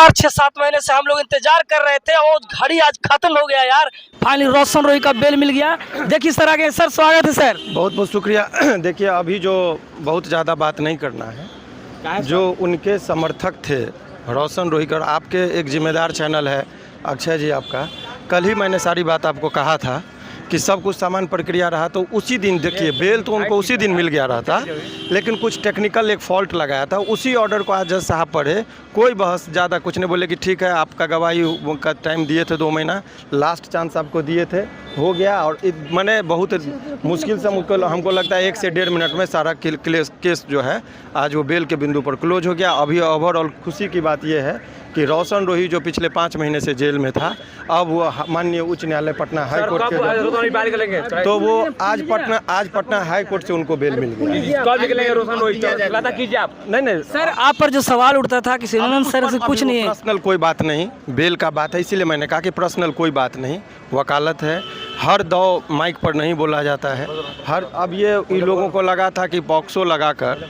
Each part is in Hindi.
लगातार 6-7 महीने से हम लोग इंतजार कर रहे थे और घड़ी आज खत्म हो गया यार। फाइनली रोशन रोही का बेल मिल गया। देखिए सर आगे सर, स्वागत है सर। बहुत बहुत शुक्रिया। देखिए अभी जो बहुत ज़्यादा बात नहीं करना है, जो उनके समर्थक थे रोशन रोही का, आपके एक जिम्मेदार चैनल है अक्षय जी आपका, कल ही मैंने सारी बात आपको कहा था कि सब कुछ सामान प्रक्रिया रहा, तो उसी दिन देखिए बेल तो उनको उसी दिन मिल गया रहा था, लेकिन कुछ टेक्निकल एक फॉल्ट लगाया था। उसी ऑर्डर को आज जज साहब पढ़े, कोई बहस ज़्यादा कुछ नहीं, बोले कि ठीक है आपका गवाही का टाइम दिए थे 2 महीना, लास्ट चांस आपको दिए थे, हो गया। और मैंने बहुत मुश्किल से हमको लगता है 1 से 1.5 मिनट में सारा केस जो है आज वो बेल के बिंदु पर क्लोज हो गया। अभी ओवरऑल खुशी की बात यह है कि रोशन रोही जो पिछले 5 महीने से जेल में था, अब वो माननीय उच्च न्यायालय पटना हाई कोर्ट के, तो वो आज पटना हाई कोर्ट से उनको बेल मिल गया। नहीं सर आप पर जो सवाल उठता था कि शिवानंद सर से कुछ नहीं है, पर्सनल कोई बात नहीं, बेल का बात है, इसीलिए मैंने कहा कि पर्सनल कोई बात नहीं, वकालत है, हर दौ माइक पर नहीं बोला जाता है। अब ये इन लोगों को लगा था कि पॉक्सो लगाकर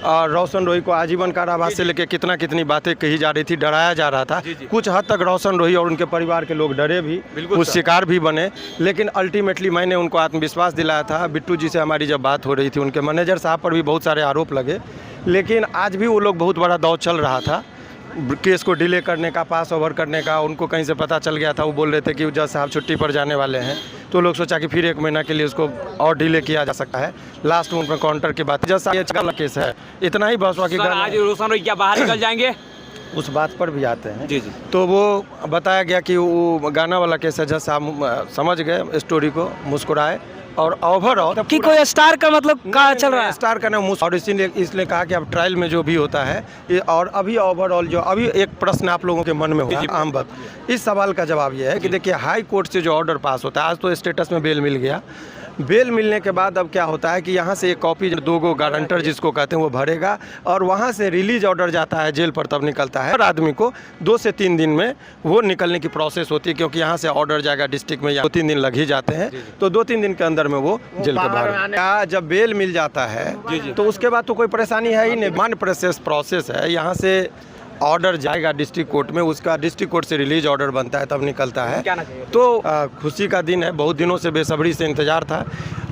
और रोशन रोही को आजीवन कारावास से लेकर कितनी बातें कही जा रही थी, डराया जा रहा था। कुछ हद तक रोशन रोही और उनके परिवार के लोग डरे भी, कुछ शिकार भी बने, लेकिन अल्टीमेटली मैंने उनको आत्मविश्वास दिलाया था। बिट्टू जी से हमारी जब बात हो रही थी, उनके मैनेजर साहब पर भी बहुत सारे आरोप लगे, लेकिन आज भी वो लोग बहुत बड़ा दौर चल रहा था केस को डिले करने का, पास ओवर करने का। उनको कहीं से पता चल गया था, वो बोल रहे थे कि जज साहब छुट्टी पर जाने वाले हैं, तो लोग सोचा कि फिर 1 महीना के लिए उसको और डिले किया जा सकता है। लास्ट में उनका काउंटर की बात, जज साहब ये केस है, इतना ही बस। बाकी आज रोशन रोही क्या बाहर निकल जाएंगे, उस बात पर भी आते हैं। जी। तो वो बताया गया कि वो गाना वाला केस है, जज साहब समझ गए स्टोरी को, मुस्कुराए। और ओवरऑल कि कोई स्टार का मतलब का चल रहा है, स्टार का नाम, और इसलिए कहा कि अब ट्रायल में जो भी होता है ये, और अभी ओवरऑल जो अभी एक प्रश्न आप लोगों के मन में होगा आम बात, इस सवाल का जवाब ये है कि देखिए हाई कोर्ट से जो ऑर्डर पास होता है, आज तो स्टेटस में बेल मिल गया, बेल मिलने के बाद अब क्या होता है कि यहाँ से एक कॉपी 2 गारंटर जिसको कहते हैं वो भरेगा, और वहाँ से रिलीज ऑर्डर जाता है जेल पर, तब निकलता है। हर आदमी को 2 से 3 दिन में वो निकलने की प्रोसेस होती है, क्योंकि यहाँ से ऑर्डर जाएगा डिस्ट्रिक्ट में, 2-3 दिन लग ही जाते हैं, तो 2-3 दिन के अंदर में वो जेल के बाहर। जब बेल मिल जाता है तो उसके बाद तो कोई परेशानी है ही नहीं, मान प्रोसेस है, यहाँ से ऑर्डर जाएगा डिस्ट्रिक्ट कोर्ट में, उसका डिस्ट्रिक्ट कोर्ट से रिलीज ऑर्डर बनता है, तब निकलता है। तो खुशी का दिन है, बहुत दिनों से बेसब्री से इंतजार था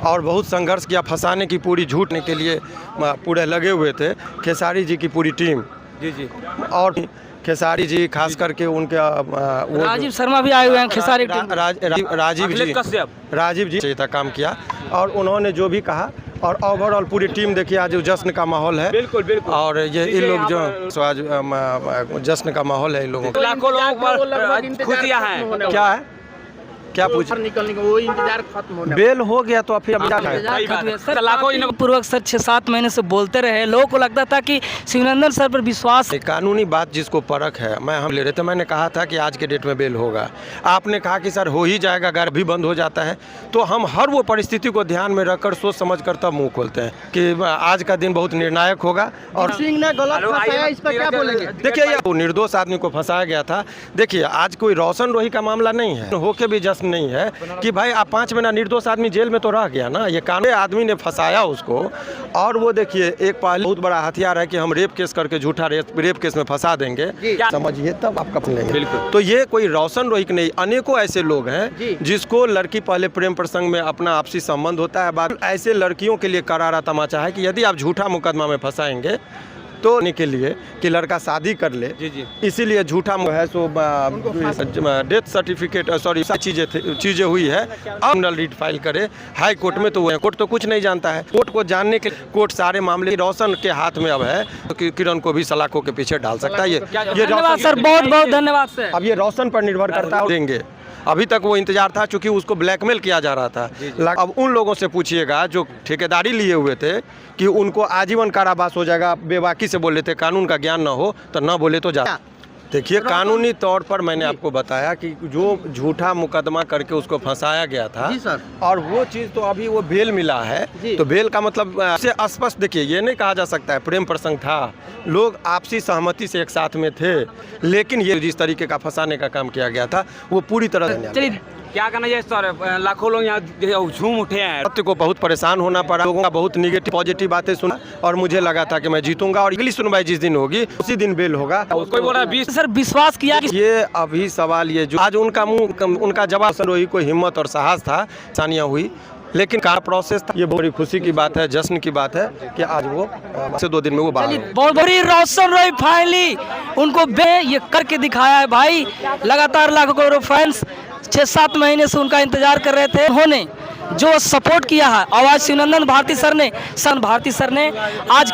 और बहुत संघर्ष किया, फंसाने की पूरी झूठने के लिए पूरे लगे हुए थे खेसारी जी की पूरी टीम। जी। और खेसारी जी खास करके उनके राजीव शर्मा भी आए हुए हैं, खेसारी राजीव जी था काम किया, और उन्होंने जो भी कहा, और ओवरऑल पूरी टीम देखिए आज जश्न का माहौल है। बिल्कुल। और ये इन लोग जो आज जश्न का माहौल है इन लोगों का, लाखों लोग खुशियां हैं। क्या है, क्या पूछ निकलने का वो इंतजार खत्म होने, बेल हो गया तो फिर पूर्वक सर 6-7 महीने से बोलते रहे, लोगों को लगता था कि शिवानंद सर पर विश्वास। कानूनी बात जिसको परख है, हम ले रहे थे, मैंने कहा था कि आज के डेट में बेल होगा, आपने कहा कि सर हो ही जाएगा, अगर भी बंद हो जाता है, तो हम हर वो परिस्थिति को ध्यान में रखकर सोच समझ कर तब मुँह खोलते हैं कि आज का दिन बहुत निर्णायक होगा। और सिंह ने गलत फंसाया, इस पर क्या बोलेंगे? देखिए ये निर्दोष आदमी को फंसाया गया था। देखिए आज कोई रोशन रोही का मामला नहीं है, होके भी जश्न नहीं है कि भाई आप 5 महीना निर्दोष आदमी जेल में तो रह गया ना, ये कानूनी आदमी ने फंसाया उसको। और वो देखिए एक पहले बहुत बड़ा हथियार है कि हम रेप केस करके झूठा रेप केस में फंसा देंगे, समझिए, तब आपका बिल्कुल। तो ये कोई रोशन रोही नहीं, अनेकों ऐसे लोग हैं जिसको लड़की पहले प्रेम प्रसंग में अपना आपसी संबंध होता है, बाद ऐसे लड़कियों के लिए करारा तमाचा है कि यदि आप झूठा मुकदमा में फंसाएंगे तो के लिए कि लड़का शादी कर ले, इसीलिए झूठा है सो डेथ सर्टिफिकेट, सॉरी चीज़ें हुई है। अब रीट फाइल करे हाई कोर्ट में, तो कोर्ट तो कुछ नहीं जानता है, कोर्ट को जानने के कोर्ट सारे मामले रोशन के हाथ में अब है, तो किरण को भी सलाखों के पीछे डाल सकता है। ये सर बहुत बहुत धन्यवाद सर। अब ये रोशन पर निर्भर करता है, देंगे। अभी तक वो इंतजार था, चूंकि उसको ब्लैकमेल किया जा रहा था। अब उन लोगों से पूछिएगा जो ठेकेदारी लिए हुए थे कि उनको आजीवन कारावास हो जाएगा, बेबाकी से बोल रहे थे, कानून का ज्ञान न हो तो न बोले तो जा। देखिए कानूनी तौर पर मैंने आपको बताया कि जो झूठा मुकदमा करके उसको फंसाया गया था, जी सर, और वो चीज़ तो अभी वो बेल मिला है, तो बेल का मतलब से स्पष्ट देखिए, ये नहीं कहा जा सकता है प्रेम प्रसंग था, लोग आपसी सहमति से एक साथ में थे, लेकिन ये जिस तरीके का फंसाने का काम किया गया था वो पूरी तरह। चलिए क्या कहना चाहिए सर, लाखों लोग यहाँ झूम उठे हैं। सत्य को बहुत परेशान होना पड़ा, लोगों का बहुत निगेटिव पॉजिटिव बातें सुना और मुझे लगा था कि मैं जीतूंगा और अगली सुनवाई जिस दिन होगी उसी दिन बेल होगा। कोई बोल रहा है 20 सर विश्वास किया कि ये अभी सवाल ये जो आज उनका मुंह उनका जवाब रोही को हिम्मत और साहस था, सानिया हुई, लेकिन कार प्रोसेस था। ये बड़ी खुशी की बात है, जश्न की बात है कि आज वो से 2 दिन में वो बाहर हो। बहुत बड़ी रोशन रोही फाइनली उनको ये करके दिखाया है भाई। लगातार लाखों करोड़ों फैंस 6-7 महीने से उनका इंतजार कर रहे थे। उन्होंने जो सपोर्ट किया है, आवाज शिवनंदन भारती सर ने आज